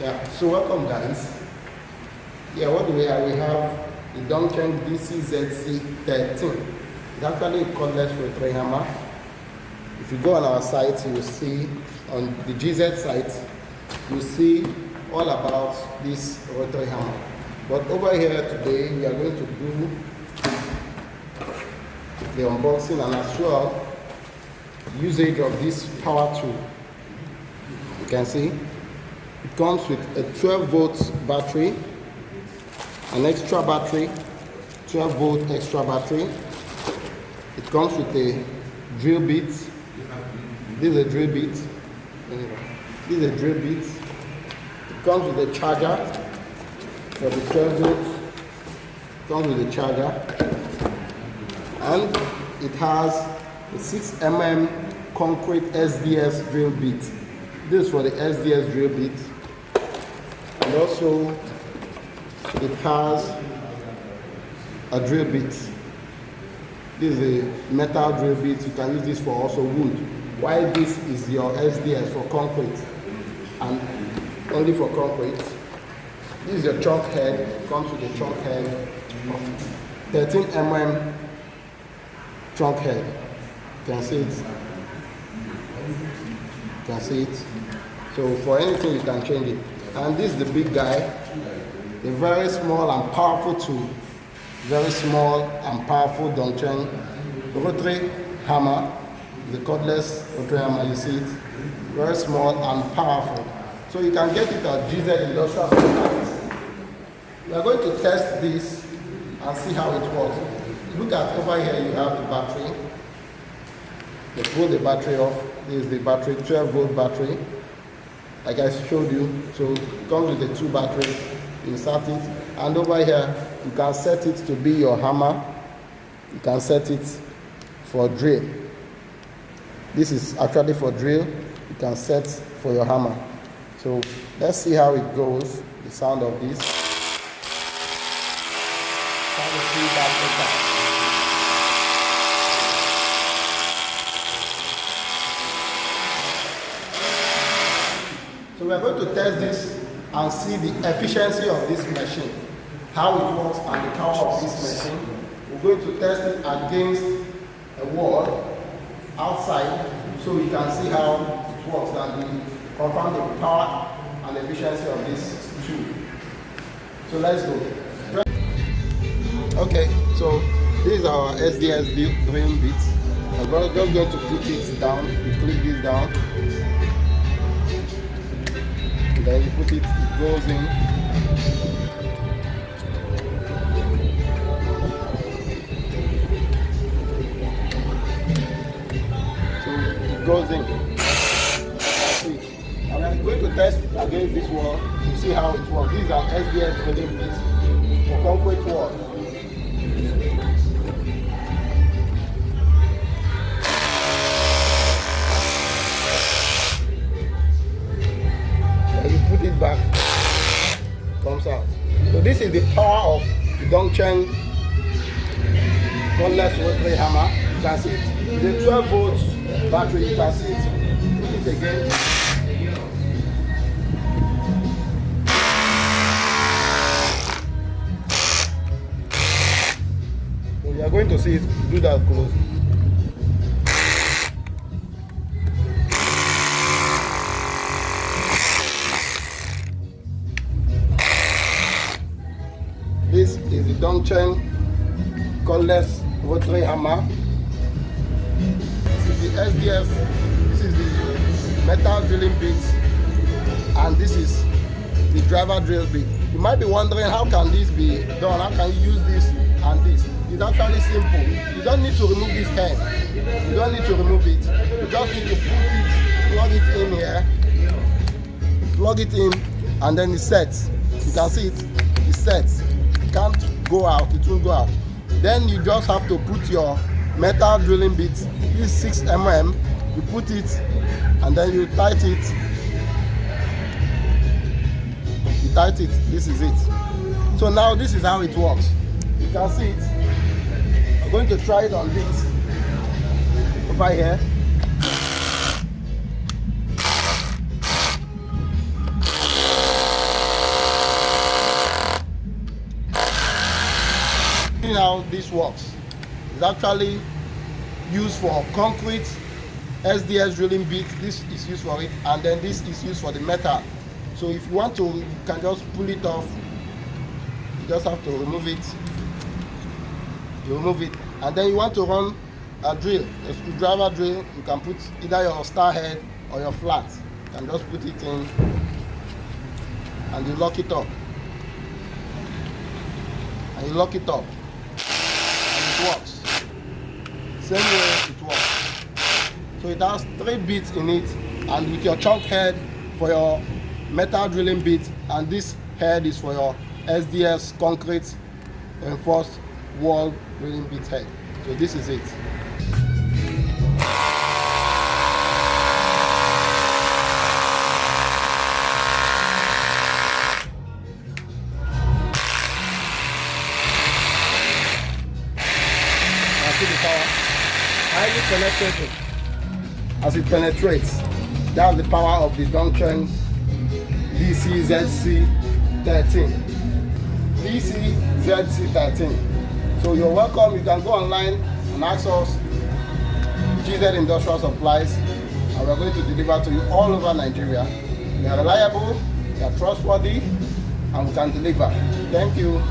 Yeah, so welcome guys. Yeah, what do we have? We have the DongCheng DCZC 13. It's actually a cordless rotary hammer. If you go on our site, you will see on the GZ site, you see all about this rotary hammer. But over here today, we are going to do the unboxing and as well usage of this power tool. You can see it comes with a 12 volt battery, an extra battery, 12 volt extra battery. It comes with a drill bit. This is a drill bit. This is a drill bit. It comes with a charger for the 12 volts. It comes with a charger, and it has a 6 mm concrete SDS drill bit. This is for the SDS drill bit. And also it has a drill bit. This is a metal drill bit. You can use this for also wood. While this is your SDS for concrete and only for concrete. This is your chalk head. It comes with a chalk head of 13 mm chalk head. You can see it. You can see it. So for anything you can change it. And this is the big guy, a very small and powerful tool. Very small and powerful DongCheng rotary hammer. The cordless rotary hammer, you see it. Very small and powerful. So you can get it at GZ Industrial Supply. We are going to test this and see how it works. Look at over here, you have the battery. You pull the battery off. This is the battery, 12 volt battery, like I showed you. So it comes with the 2 batteries. Insert it, and over here you can set it to be your hammer. You can set it for drill. This is actually for drill. You can set for your hammer. So let's see how it goes. The sound of this. So we are going to test this and see the efficiency of this machine, how it works and the power of this machine. We're going to test it against a wall outside so we can see how it works and we confirm the power and efficiency of this tool. So let's go. Okay, so this is our SDS drill bit. I'm just going to put it down. You click this down. Then you put it, it goes in. So it goes in. That's it. And I'm going to test it against this wall to see how it works. These are SDS drilling bits for concrete wall. It back, comes out. So this is the power of the DongCheng cordless rotary hammer. You can see it. The 12 volts battery. You can see it. Put it again. So you are going to see it. Do that close. This is the DongCheng cordless rotary hammer. This is the SDS, this is the metal drilling bit, and this is the driver drill bit. You might be wondering, how can this be done? How can you use this and this? It's actually simple. You don't need to remove this head. You don't need to remove it. You just need to put it, plug it in here, plug it in, and then it sets. You can see it, it sets. Can't go out, it won't go out. Then you just have to put your metal drilling bit, this 6 mm, you put it and then you tight it. You tight it, this is it. So now this is how it works. You can see it. I'm going to try it on this over here. how this works. It's actually used for concrete, SDS drilling bit. This is used for it, and then this is used for the metal. So if you want to, you can just pull it off. You just have to remove it. You remove it, and then you want to run a drill, a screwdriver drill. You can put either your star head or your flat. You can just put it in, and you lock it up. And you lock it up, and it works. Same way it works. So it has 3 bits in it, and with your chunk head for your metal drilling bit, and this head is for your SDS concrete reinforced wall drilling bit head. So this is it. See the power, highly penetrating. As it penetrates, that's the power of the DongCheng DCZC 13. DCZC 13. So you're welcome. You can go online and ask us, GZ Industrial Supplies, and we're going to deliver to you all over Nigeria. We are reliable, we are trustworthy, and we can deliver. Thank you.